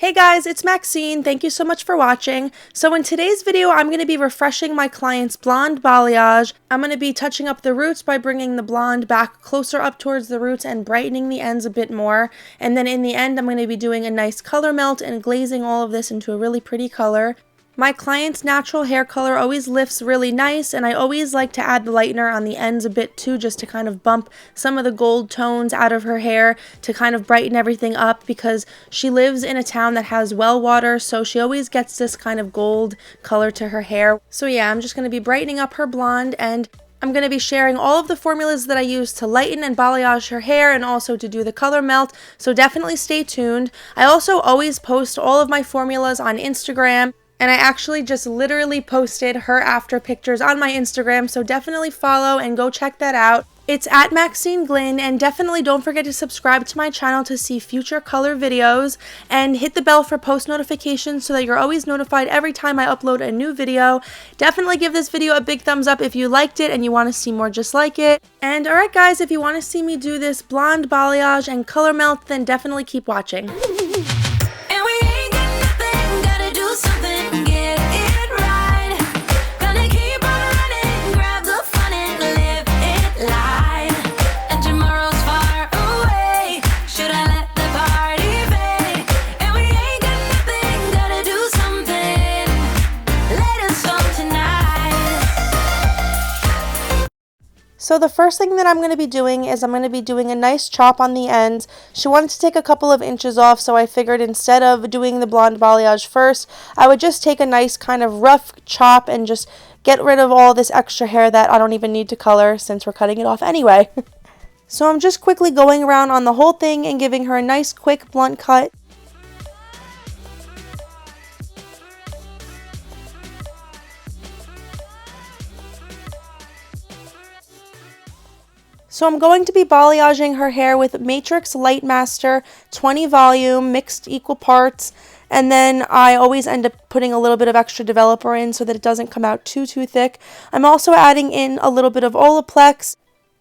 Hey guys, it's Maxine. Thank you so much for watching. So in today's video, I'm going to be refreshing my client's blonde balayage. I'm going to be touching up the roots by bringing the blonde back closer up towards the roots and brightening the ends a bit more. And then in the end, I'm going to be doing a nice color melt and glazing all of this into a really pretty color. My client's natural hair color always lifts really nice, and I always like to add the lightener on the ends a bit too, just to kind of bump some of the gold tones out of her hair to kind of brighten everything up, because she lives in a town that has well water, so she always gets this kind of gold color to her hair. So yeah, I'm just going to be brightening up her blonde, and I'm going to be sharing all of the formulas that I use to lighten and balayage her hair and also to do the color melt, so definitely stay tuned. I also always post all of my formulas on Instagram. And I actually just literally posted her after pictures on my Instagram, so definitely follow and go check that out. It's at Maxine Glynn, and definitely don't forget to subscribe to my channel to see future color videos, and hit the bell for post notifications so that you're always notified every time I upload a new video. Definitely give this video a big thumbs up if you liked it and you want to see more just like it. And alright guys, if you want to see me do this blonde balayage and color melt, then definitely keep watching. So the first thing that I'm going to be doing is I'm going to be doing a nice chop on the ends. She wanted to take a couple of inches off, so I figured instead of doing the blonde balayage first, I would just take a nice kind of rough chop and just get rid of all this extra hair that I don't even need to color since we're cutting it off anyway. So I'm just quickly going around on the whole thing and giving her a nice quick blunt cut. So I'm going to be balayaging her hair with Matrix Light Master 20 volume, mixed equal parts, and then I always end up putting a little bit of extra developer in so that it doesn't come out too thick. I'm also adding in a little bit of Olaplex,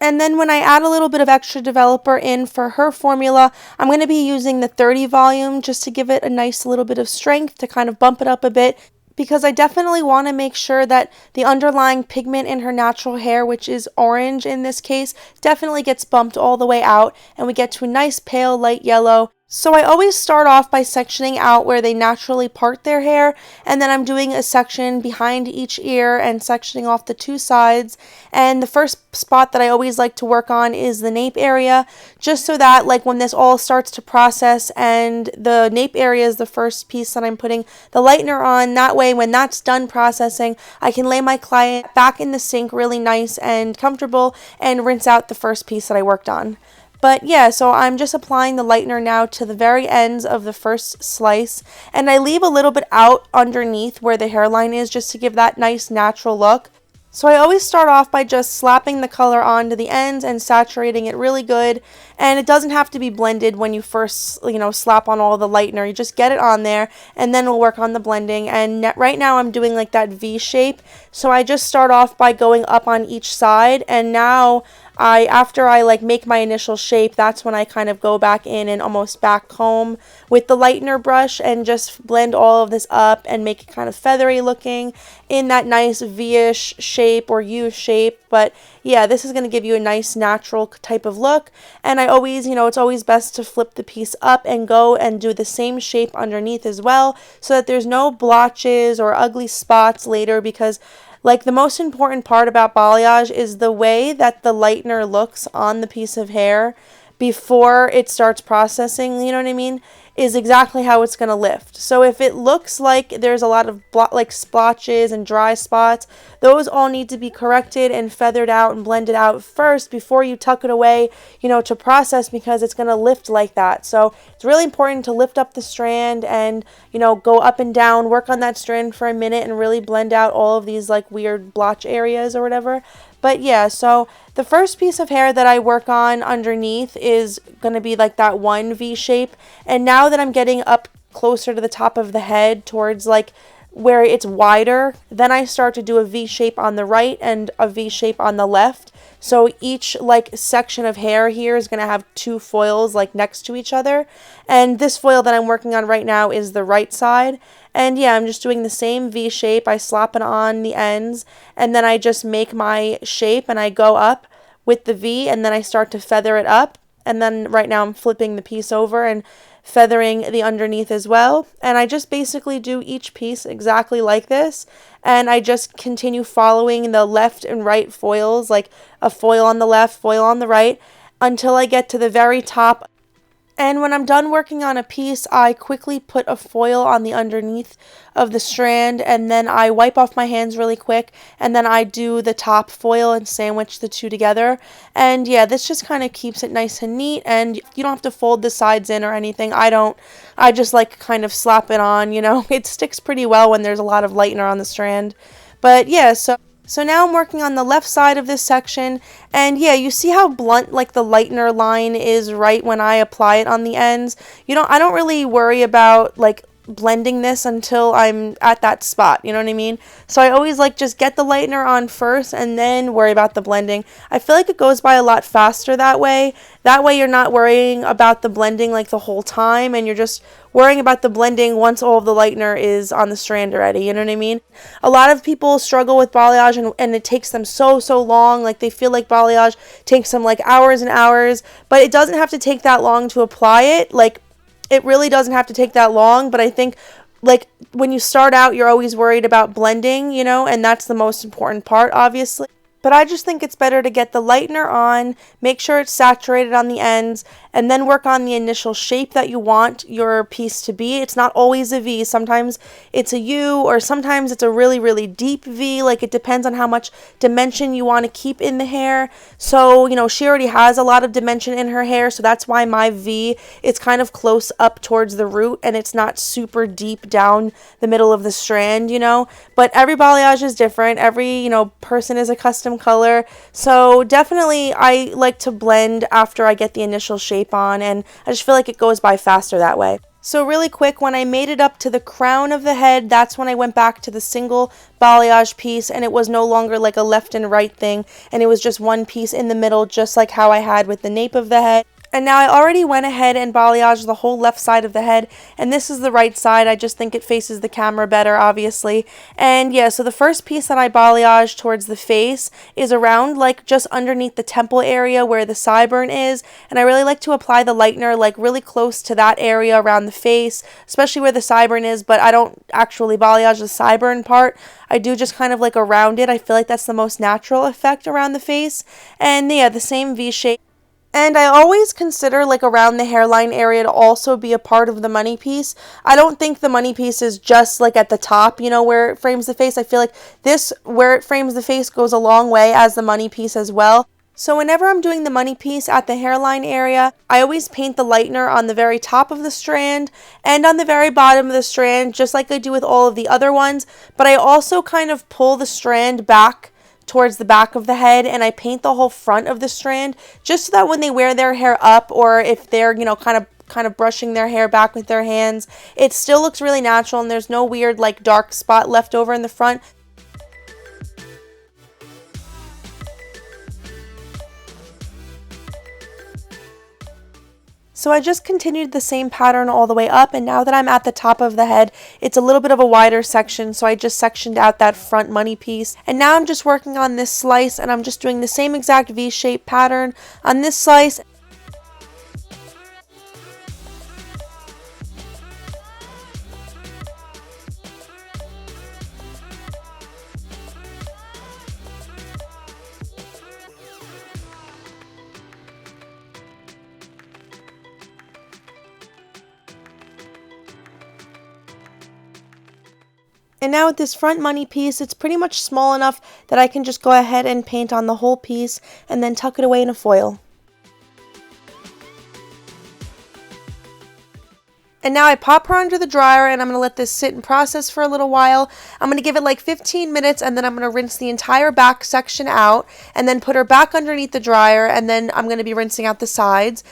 and then when I add a little bit of extra developer in for her formula, I'm going to be using the 30 volume just to give it a nice little bit of strength to kind of bump it up a bit, because I definitely want to make sure that the underlying pigment in her natural hair, which is orange in this case, definitely gets bumped all the way out and we get to a nice pale light yellow. So I always start off by sectioning out where they naturally part their hair, and then I'm doing a section behind each ear and sectioning off the two sides. And the first spot that I always like to work on is the nape area, just so that like when this all starts to process and the nape area is the first piece that I'm putting the lightener on, that way when that's done processing, I can lay my client back in the sink really nice and comfortable and rinse out the first piece that I worked on. But yeah, so I'm just applying the lightener now to the very ends of the first slice, and I leave a little bit out underneath where the hairline is just to give that nice natural look. So I always start off by just slapping the color onto the ends and saturating it really good, and it doesn't have to be blended when you first, slap on all the lightener. You just get it on there, and then we'll work on the blending. And right now I'm doing like that V shape, so I just start off by going up on each side, and now after I make my initial shape, that's when I kind of go back in and almost back comb with the lightener brush and just blend all of this up and make it kind of feathery looking in that nice V-ish shape or U shape. But yeah, this is going to give you a nice natural type of look. And I always, it's always best to flip the piece up and go and do the same shape underneath as well, so that there's no blotches or ugly spots later, because the most important part about balayage is the way that the lightener looks on the piece of hair before it starts processing, you know what I mean, is exactly how it's going to lift. So if it looks like there's a lot of splotches and dry spots, those all need to be corrected and feathered out and blended out first before you tuck it away, to process, because it's going to lift like that. So it's really important to lift up the strand and, go up and down, work on that strand for a minute and really blend out all of these weird blotch areas or whatever. But yeah, so the first piece of hair that I work on underneath is going to be that one V shape. And now that I'm getting up closer to the top of the head towards where it's wider, then I start to do a V shape on the right and a V shape on the left. So each like section of hair here is going to have two foils like next to each other. And this foil that I'm working on right now is the right side. And yeah, I'm just doing the same V shape. I slap it on the ends and then I just make my shape and I go up with the V and then I start to feather it up. And then right now I'm flipping the piece over and feathering the underneath as well. And I just basically do each piece exactly like this. And I just continue following the left and right foils, like a foil on the left, foil on the right, until I get to the very top. And when I'm done working on a piece, I quickly put a foil on the underneath of the strand and then I wipe off my hands really quick and then I do the top foil and sandwich the two together. And yeah, this just kind of keeps it nice and neat and you don't have to fold the sides in or anything. I don't. I just like kind of slap it on, you know. It sticks pretty well when there's a lot of lightener on the strand. But yeah, so now I'm working on the left side of this section, and yeah, you see how blunt like the lightener line is right when I apply it on the ends. I don't really worry about like blending this until I'm at that spot, you know what I mean? So I always like just get the lightener on first and then worry about the blending. I feel like it goes by a lot faster that way. That way you're not worrying about the blending like the whole time and you're just worrying about the blending once all of the lightener is on the strand already, you know what I mean? A lot of people struggle with balayage and it takes them so long, like they feel like balayage takes them like hours and hours, but it doesn't have to take that long to apply it. Like it really doesn't have to take that long, but I think like when you start out, you're always worried about blending, you know, and that's the most important part, obviously. But I just think it's better to get the lightener on, make sure it's saturated on the ends, and then work on the initial shape that you want your piece to be. It's not always a V. Sometimes it's a U, or sometimes it's a really deep V. Like it depends on how much dimension you want to keep in the hair. So, you know, she already has a lot of dimension in her hair, so that's why my V, it's kind of close up towards the root, and it's not super deep down the middle of the strand, you know. But every balayage is different. Every, you know, person is a custom color. So definitely I like to blend after I get the initial shape on, and I just feel like it goes by faster that way. So really quick, when I made it up to the crown of the head, that's when I went back to the single balayage piece and it was no longer like a left and right thing and it was just one piece in the middle, just like how I had with the nape of the head. And now I already went ahead and balayaged the whole left side of the head, and this is the right side. I just think it faces the camera better, obviously. And yeah, so the first piece that I balayaged towards the face is around like just underneath the temple area where the sideburn is, and I really like to apply the lightener like really close to that area around the face, especially where the sideburn is, but I don't actually balayage the sideburn part. I do just kind of like around it. I feel like that's the most natural effect around the face. And yeah, the same V shape. And I always consider like around the hairline area to also be a part of the money piece. I don't think the money piece is just like at the top, you know, where it frames the face. I feel like this, where it frames the face, goes a long way as the money piece as well. So whenever I'm doing the money piece at the hairline area, I always paint the lightener on the very top of the strand and on the very bottom of the strand, just like I do with all of the other ones. But I also kind of pull the strand back towards the back of the head and I paint the whole front of the strand just so that when they wear their hair up, or if they're, you know, kind of brushing their hair back with their hands, it still looks really natural and there's no weird like dark spot left over in the front. So I just continued the same pattern all the way up, and now that I'm at the top of the head, it's a little bit of a wider section, so I just sectioned out that front money piece. And now I'm just working on this slice, and I'm just doing the same exact V-shaped pattern on this slice. And now with this front money piece, it's pretty much small enough that I can just go ahead and paint on the whole piece and then tuck it away in a foil. And now I pop her under the dryer and I'm going to let this sit and process for a little while. I'm going to give it like 15 minutes and then I'm going to rinse the entire back section out and then put her back underneath the dryer, and then I'm going to be rinsing out the sides.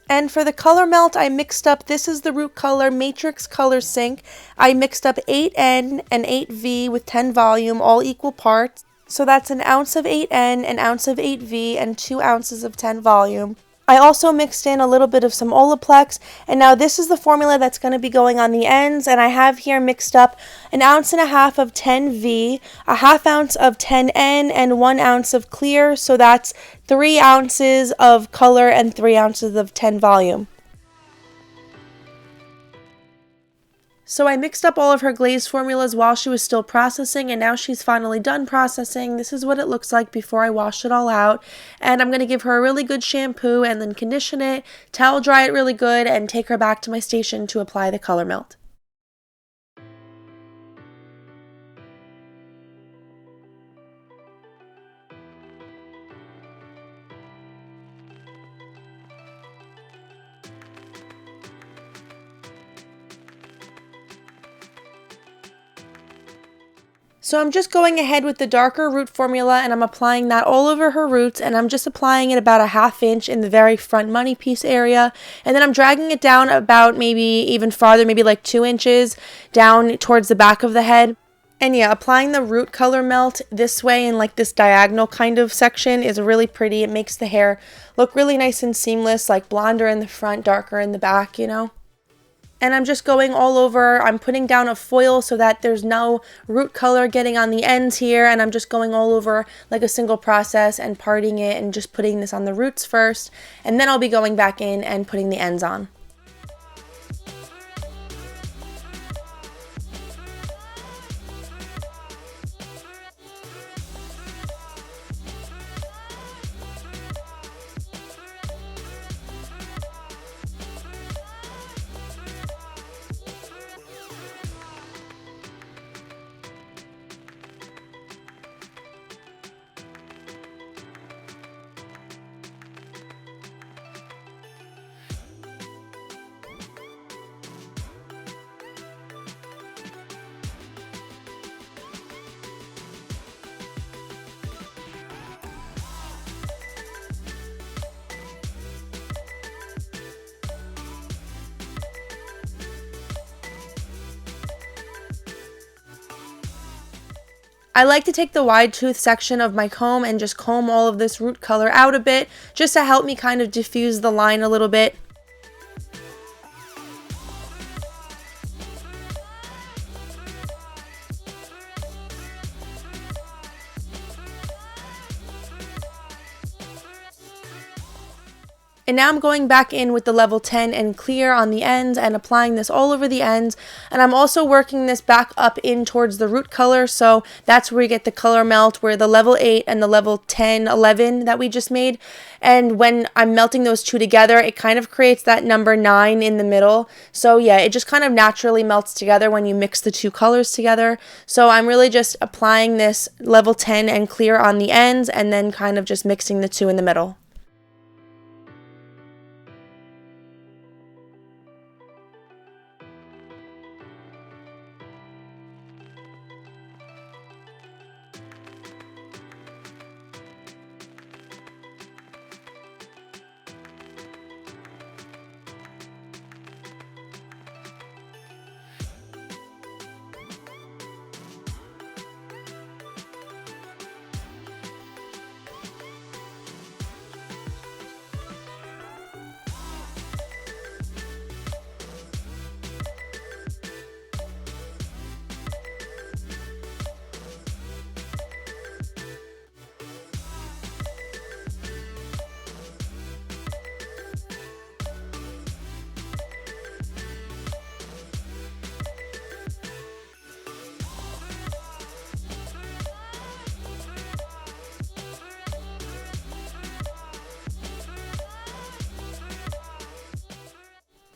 And for the color melt, I mixed up, this is the Root Color Matrix Color Sync. I mixed up 8N and 8V with 10 volume, all equal parts. So that's an ounce of 8N, an ounce of 8V, and 2 ounces of 10 volume. I also mixed in a little bit of some Olaplex, and now this is the formula that's going to be going on the ends, and I have here mixed up an ounce and a half of 10V, a half ounce of 10N, and 1 ounce of clear, so that's 3 ounces of color and 3 ounces of 10 volume. So I mixed up all of her glaze formulas while she was still processing, and now she's finally done processing. This is what it looks like before I wash it all out. And I'm going to give her a really good shampoo and then condition it, towel dry it really good, and take her back to my station to apply the color melt. So I'm just going ahead with the darker root formula, and I'm applying that all over her roots, and I'm just applying it about a ½ inch in the very front money piece area, and then I'm dragging it down about maybe even farther, maybe like 2 inches down towards the back of the head. And yeah, applying the root color melt this way in like this diagonal kind of section is really pretty. It makes the hair look really nice and seamless, like blonder in the front, darker in the back, you know. And I'm just going all over. I'm putting down a foil so that there's no root color getting on the ends here, and I'm just going all over like a single process and parting it and just putting this on the roots first, and then I'll be going back in and putting the ends on. I like to take the wide tooth section of my comb and just comb all of this root color out a bit, just to help me kind of diffuse the line a little bit. And now I'm going back in with the level 10 and clear on the ends and applying this all over the ends. And I'm also working this back up in towards the root color, so that's where we get the color melt, where the level 8 and the level 10, 11 that we just made. And when I'm melting those two together, it kind of creates that number 9 in the middle. So yeah, it just kind of naturally melts together when you mix the two colors together. So I'm really just applying this level 10 and clear on the ends and then kind of just mixing the two in the middle.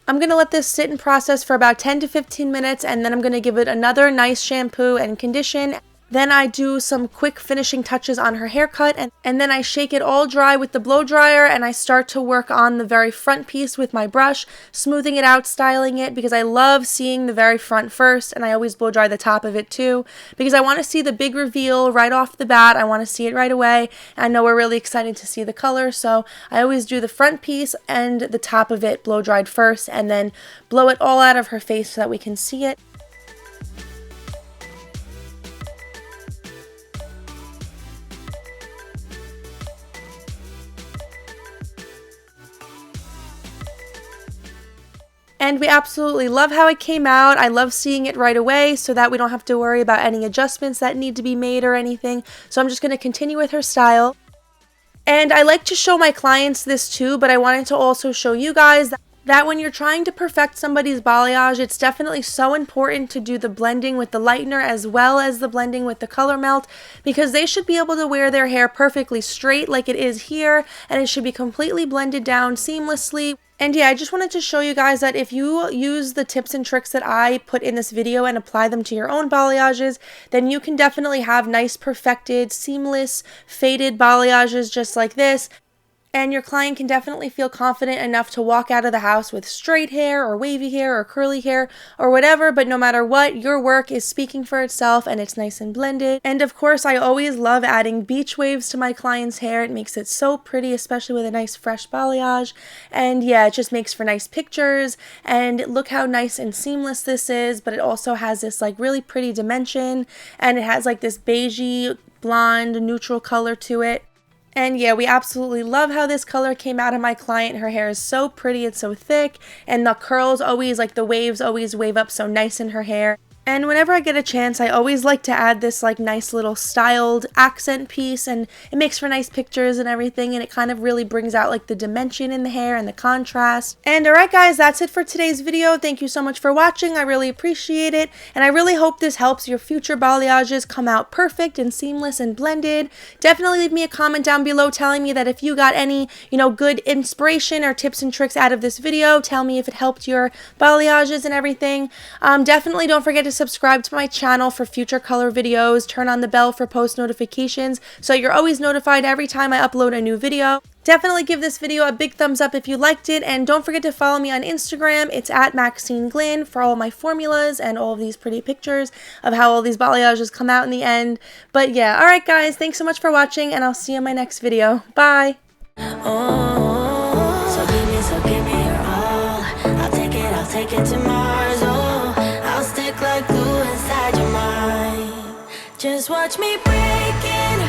I'm going to let this sit and process for about 10 to 15 minutes, and then I'm going to give it another nice shampoo and condition. Then I do some quick finishing touches on her haircut, and then I shake it all dry with the blow dryer, and I start to work on the very front piece with my brush, smoothing it out, styling it, because I love seeing the very front first, and I always blow dry the top of it too, because I want to see the big reveal right off the bat. I want to see it right away. I know we're really excited to see the color, so I always do the front piece and the top of it blow dried first, and then blow it all out of her face so that we can see it. And we absolutely love how it came out. I love seeing it right away so that we don't have to worry about any adjustments that need to be made or anything. So I'm just going to continue with her style. And I like to show my clients this too, but I wanted to also show you guys that when you're trying to perfect somebody's balayage, it's definitely so important to do the blending with the lightener as well as the blending with the color melt, because they should be able to wear their hair perfectly straight like it is here, and it should be completely blended down seamlessly. And yeah, I just wanted to show you guys that if you use the tips and tricks that I put in this video and apply them to your own balayages, then you can definitely have nice, perfected, seamless, faded balayages just like this. And your client can definitely feel confident enough to walk out of the house with straight hair or wavy hair or curly hair or whatever, but no matter what, your work is speaking for itself and it's nice and blended. And of course, I always love adding beach waves to my client's hair. It makes it so pretty, especially with a nice fresh balayage. And yeah, it just makes for nice pictures. And look how nice and seamless this is, but it also has this like really pretty dimension, and it has like this beigey, blonde, neutral color to it. And yeah, we absolutely love how this color came out of my client. Her hair is so pretty, it's so thick, and the curls always, like the waves always wave up so nice in her hair. And whenever I get a chance, I always like to add this like nice little styled accent piece, and it makes for nice pictures and everything, and it kind of really brings out like the dimension in the hair and the contrast. And alright guys, that's it for today's video. Thank you so much for watching. I really appreciate it, and I really hope this helps your future balayages come out perfect and seamless and blended. Definitely leave me a comment down below telling me that if you got any, good inspiration or tips and tricks out of this video. Tell me if it helped your balayages and everything. Definitely don't forget to subscribe to my channel for future color videos. Turn on the bell for post notifications so you're always notified every time I upload a new video. Definitely give this video a big thumbs up if you liked it, and don't forget to follow me on Instagram. It's at Maxine Glynn for all my formulas and all of these pretty pictures of how all these balayages come out in the end. But yeah, alright guys, thanks so much for watching, and I'll see you in my next video. Bye! So give me your all. I'll take it to Mars. Like glue inside your mind. Just watch me break it.